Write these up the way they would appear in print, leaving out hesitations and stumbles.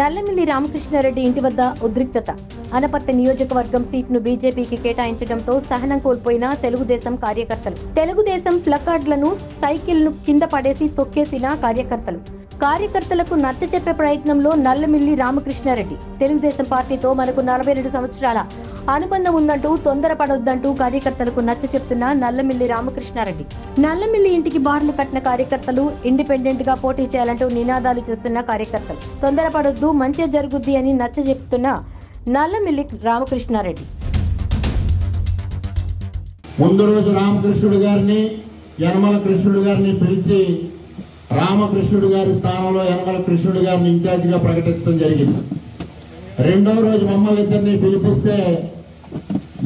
నల్లమిల్లి రామకృష్ణారెడ్డి ఇంటి వద్ద ఉద్రిక్తత. అనపర్తి నియోజకవర్గం సీట్ను బీజేపీకి కేటాయించడంతో సహనం కోల్పోయిన తెలుగుదేశం కార్యకర్తలు. తెలుగుదేశం ప్లకార్డులను, సైకిల్ను కింద పడేసి తొక్కేసిన కార్యకర్తలకు నచ్చచెప్పే ప్రయత్నంలో నల్లమిల్లి రామకృష్ణారెడ్డి తెలుగుదేశం పార్టీతో మనకు 42 సంవత్సరాల అనుబంధం ఉందంటూ తొందరపడొద్దంటూ కార్యకర్తలకు నచ్చచెప్తున్న నల్లమిల్లి రామకృష్ణారెడ్డి. నల్లమిల్లి ఇంటికి బార్లు కట్టిన కార్యకర్తలు, ఇండిపెండెంట్ గా పోటీ చేయాలంటూ నినాదాలు చేస్తున్న కార్యకర్తలు, తొందరపడొద్దు మంచి జరుగుద్ది అని నచ్చచెప్తున్న నల్లమిల్లి రామకృష్ణారెడ్డి. ముందు రోజు రామకృష్ణుడు గారిని, యనమల కృష్ణుడు గారిని పిలిచి రామకృష్ణుడు గారి స్థానంలో యనమల కృష్ణుడు గారిని ఇన్ఛార్జిగా ప్రకటించడం జరిగింది. రెండో రోజు మమ్మల్ని ఇద్దరిని పిలిపిస్తే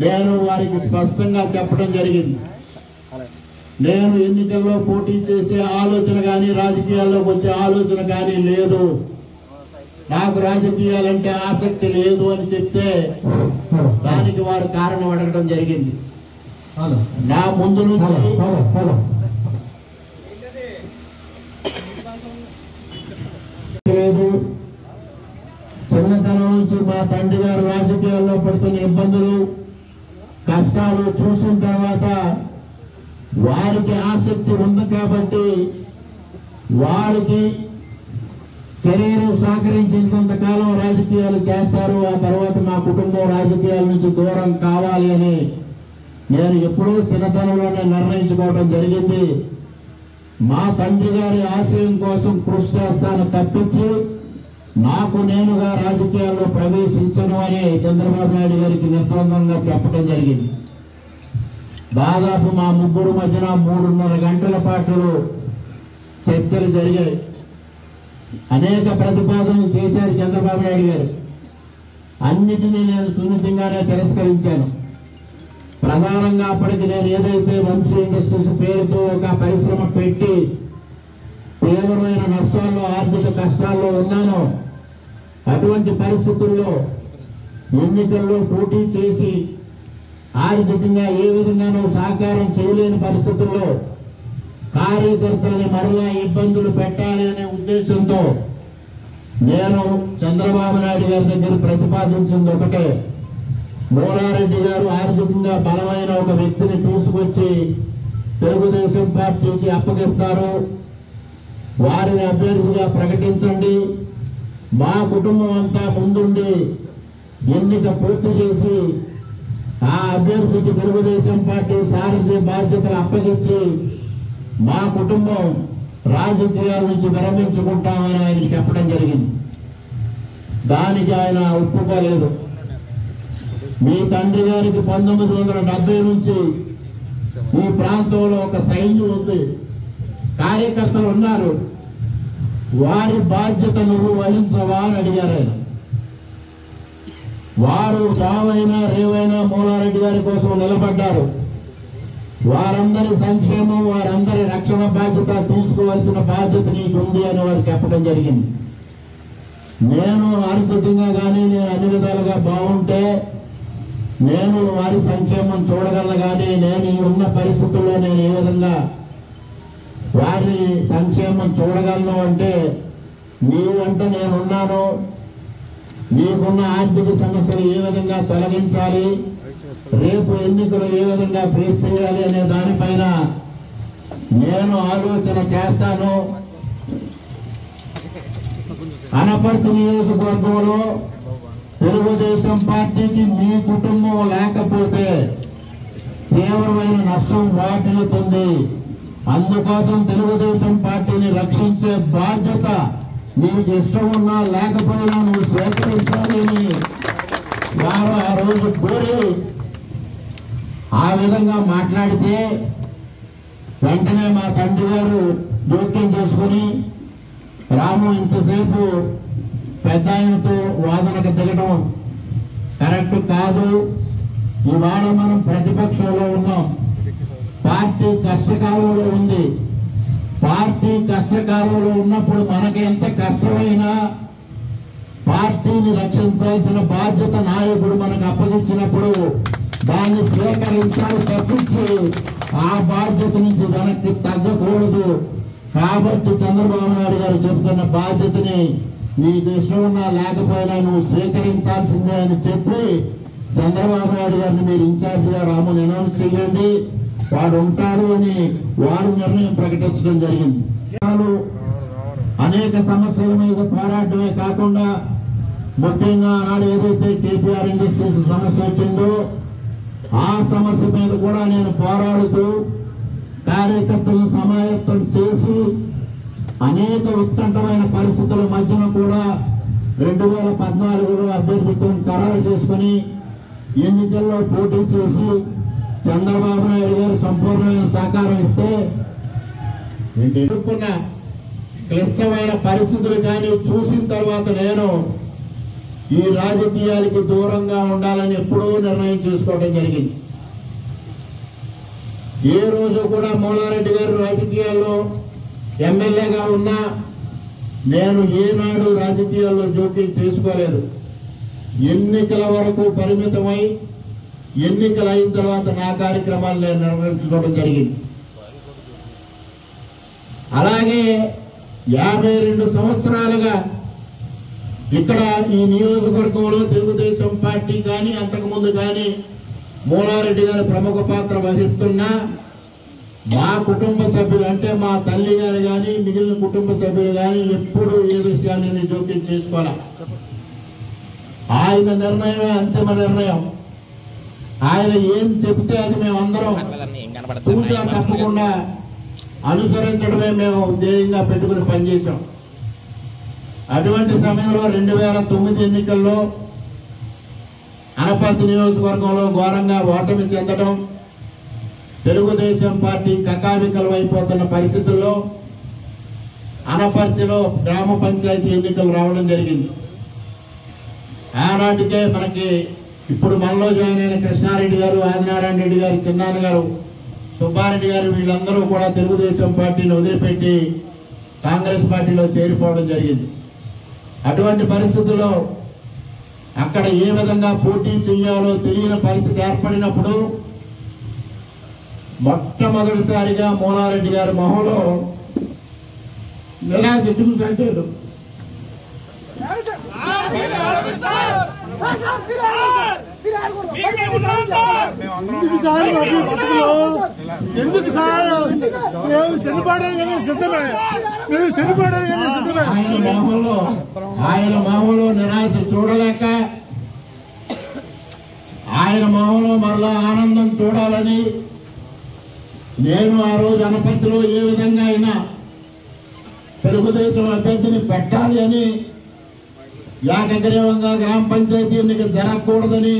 నేను వారికి స్పష్టంగా చెప్పడం జరిగింది, నేను ఎన్నికల్లో పోటీ చేసే ఆలోచన కానీ రాజకీయాల్లోకి వచ్చే ఆలోచన కానీ లేదు, నాకు రాజకీయాలంటే ఆసక్తి లేదు అని చెప్తే దానికి వారు కారణం అడగడం జరిగింది. నా ముందు నుంచి లేదు, చిన్నతనం నుంచి మా తండ్రి గారు రాజకీయాల్లో పడుతున్న ఇబ్బందులు, కష్టాలు చూసిన తర్వాత వారికి ఆసక్తి ఉంది కాబట్టి వారికి శరీరం సహకరించినంత కాలం రాజకీయాలు చేస్తారు, ఆ తర్వాత మా కుటుంబం రాజకీయాల నుంచి దూరం కావాలి అని నేను ఎప్పుడూ చిన్నతనంలోనే నిర్ణయించుకోవడం జరిగింది. మా తండ్రి గారి ఆశయం కోసం కృషి చేస్తాను తప్పించి నాకు నేనుగా రాజకీయాల్లో ప్రవేశించను అని చంద్రబాబు నాయుడు గారికి నిర్బంధంగా చెప్పడం జరిగింది. దాదాపు మా ముగ్గురు మధ్యన 3.5 గంటల పాటు చర్చలు జరిగాయి. అనేక ప్రతిపాదనలు చేశారు చంద్రబాబు నాయుడు గారు. అన్నిటినీ నేను సున్నితంగానే తిరస్కరించాను. ప్రధానంగా అప్పటికి నేను ఏదైతే వంశీ ఇండస్ట్రీస్ పేరుతో ఒక పరిశ్రమ పెట్టి తీవ్రమైన నష్టాల్లో, ఆర్థిక కష్టాల్లో ఉన్నానో, అటువంటి పరిస్థితుల్లో ఎన్నికల్లో పోటీ చేసి ఆర్థికంగా ఏ విధంగానూ సహకారం చేయలేని పరిస్థితుల్లో కార్యకర్తలని మరలా ఇబ్బందులు పెట్టాలి అనే ఉద్దేశంతో నేను చంద్రబాబు నాయుడు గారి దగ్గర ప్రతిపాదించింది ఒకటే, మూలారెడ్డి గారు ఆర్థికంగా బలమైన ఒక వ్యక్తిని తీసుకొచ్చి తెలుగుదేశం పార్టీకి అప్పగిస్తారు, వారిని అభ్యర్థిగా ప్రకటించండి, మా కుటుంబం అంతా ముందుండి ఎన్నిక పూర్తి చేసి ఆ అభ్యర్థికి తెలుగుదేశం పార్టీ సారథి బాధ్యతలు అప్పగించి మా కుటుంబం రాజకీయాల నుంచి విరమించుకుంటామని ఆయన చెప్పడం జరిగింది. దానికి ఆయన ఒప్పుకోలేదు. మీ తండ్రి గారికి 1970 నుంచి ఈ ప్రాంతంలో ఒక సైన్యం ఉంది, కార్యకర్తలు ఉన్నారు, వారి బాధ్యత నువ్వు వహించవా అని అడిగారు ఆయన. వారు చావైనా రేవైనా మూలారెడ్డి గారి కోసం నిలబడ్డారు. వారందరి సంక్షేమం, వారందరి రక్షణ బాధ్యత తీసుకోవాల్సిన బాధ్యత నీకు ఉంది అని వారు చెప్పడం జరిగింది. నేను ఆర్థికంగా కానీ నేను అన్ని విధాలుగా బాగుంటే నేను వారి సంక్షేమం చూడగలను, కానీ నేను ఉన్న పరిస్థితుల్లో నేను ఏ విధంగా వారి సంక్షేమం చూడగలను అంటే నీవు అంటే నేనున్నాను, నీకున్న ఆర్థిక సమస్యలు ఏ విధంగా తొలగించాలి, రేపు ఎన్నికలు ఏ విధంగా ఫేస్ చేయాలి అనే దానిపైన నేను ఆలోచన చేస్తాను. అనపర్తి నియోజకవర్గంలో తెలుగుదేశం పార్టీకి మీ కుటుంబం లేకపోతే తీవ్రమైన నష్టం వాటిల్లుతుంది. అందుకోసం తెలుగుదేశం పార్టీని రక్షించే బాధ్యత నీకు ఇష్టం ఉన్నా లేకపోయినా నువ్వు స్వీకరించాలి అని వారు ఆ రోజు కోరి ఆ విధంగా మాట్లాడితే వెంటనే మా తండ్రి గారు జోక్యం చేసుకుని, రాము ఇంతసేపు పెద్ద ఆయనతో వాదనకు దిగడం కరెక్ట్ కాదు, ఇవాళ మనం ప్రతిపక్షంలో ఉన్నాం, పార్టీ కష్టకాలంలో ఉంది, పార్టీ కష్టకాలంలో ఉన్నప్పుడు మనకి ఎంత కష్టమైనా పార్టీని రక్షించాల్సిన బాధ్యత నాయకుడు మనకు అప్పగించినప్పుడు దాన్ని స్వీకరించాలి తప్పించి ఆ బాధ్యత నుంచి వెనక్కి తగ్గకూడదు. కాబట్టి చంద్రబాబు నాయుడు గారు చెబుతున్న బాధ్యతని నీకు ఇష్టం ఉన్నా లేకపోయినా నువ్వు స్వీకరించాల్సిందే అని చెప్పి చంద్రబాబు నాయుడు గారిని మీరు ఇన్ఛార్జిగా రాముని అనౌన్స్ చేయండి, వాడు ఉంటాడు అని వారు నిర్ణయం ప్రకటించడం జరిగింది. అనేక సమస్యల మీద పోరాటమే కాకుండా ముఖ్యంగా ఆనాడు ఏదైతే కేపీఆర్ ఇండస్ట్రీస్ సమస్య వచ్చిందో ఆ సమస్య మీద కూడా నేను పోరాడుతూ కార్యకర్తలను సమాయత్తం చేసి అనేక ఉత్కంఠమైన పరిస్థితుల మధ్యన కూడా 2014లో అభ్యర్థిత్వం ఖరారు చేసుకుని ఎన్నికల్లో పోటీ చేసి చంద్రబాబు నాయుడు గారు సంపూర్ణమైన సహకారం ఇస్తే ఎదుర్కొన్న క్లిష్టమైన పరిస్థితులు కానీ చూసిన తర్వాత నేను ఈ రాజకీయాలకి దూరంగా ఉండాలని ఎప్పుడూ నిర్ణయం చేసుకోవడం జరిగింది. ఏ రోజు కూడా మూలారెడ్డి గారు రాజకీయాల్లో ఎమ్మెల్యేగా ఉన్నా నేను ఏనాడు రాజకీయాల్లో జోక్యం చేసుకోలేదు. ఎన్నికల వరకు పరిమితమై ఎన్నికలు అయిన తర్వాత నా కార్యక్రమాలు నేను నిర్వహించుకోవడం జరిగింది. అలాగే 52 సంవత్సరాలుగా ఇక్కడ ఈ నియోజకవర్గంలో తెలుగుదేశం పార్టీ కానీ అంతకుముందు కానీ మూలారెడ్డి గారు ప్రముఖ పాత్ర వహిస్తున్నా మా కుటుంబ సభ్యులు అంటే మా తల్లి గారు కానీ మిగిలిన కుటుంబ సభ్యులు కానీ ఎప్పుడు ఏ విషయాన్ని జోక్యం చేసుకోవాలి. ఆయన నిర్ణయమే అంతిమ నిర్ణయం. ఆయన ఏం చెప్తే అది మేమందరం తూచా తప్పకుండా అనుసరించడమే మేము ధ్యేయంగా పెట్టుకుని పనిచేశాం. అటువంటి సమయంలో 2009 ఎన్నికల్లో అనపర్తి నియోజకవర్గంలో ఘోరంగా ఓటమి చెందడం, తెలుగుదేశం పార్టీ కకావికలం అయిపోతున్న పరిస్థితుల్లో అనపర్తిలో గ్రామ పంచాయతీ ఎన్నికలు రావడం జరిగింది. ఆనాటికే మనకి ఇప్పుడు మనలో జాయిన్ అయిన కృష్ణారెడ్డి గారు, ఆదినారాయణ రెడ్డి గారు, చిన్నాన్న గారు, సుబ్బారెడ్డి గారు వీళ్ళందరూ కూడా తెలుగుదేశం పార్టీని వదిలిపెట్టి కాంగ్రెస్ పార్టీలో చేరిపోవడం జరిగింది. అటువంటి పరిస్థితుల్లో అక్కడ ఏ విధంగా పోటీ చేయాలో తెలియని పరిస్థితి ఏర్పడినప్పుడు మొట్టమొదటిసారిగా మూలారెడ్డి గారి మొహంలో నిరాశ చూసంటాడు. ఎందుకు సార్ మేము చనిపోవడానికి సిద్ధమే, మేము చనిపోవడానికి సిద్ధమే. ఆయన మొహంలో నిరాశ చూడలేక ఆయన మొహంలో మరలా ఆనందం చూడాలని నేను ఆ రోజు అనపర్తిలో ఏ విధంగా అయినా తెలుగుదేశం అభ్యర్థిని పెట్టాలి అని ఏకగ్రీవంగా గ్రామ పంచాయతీ ఎన్నిక జరగకూడదని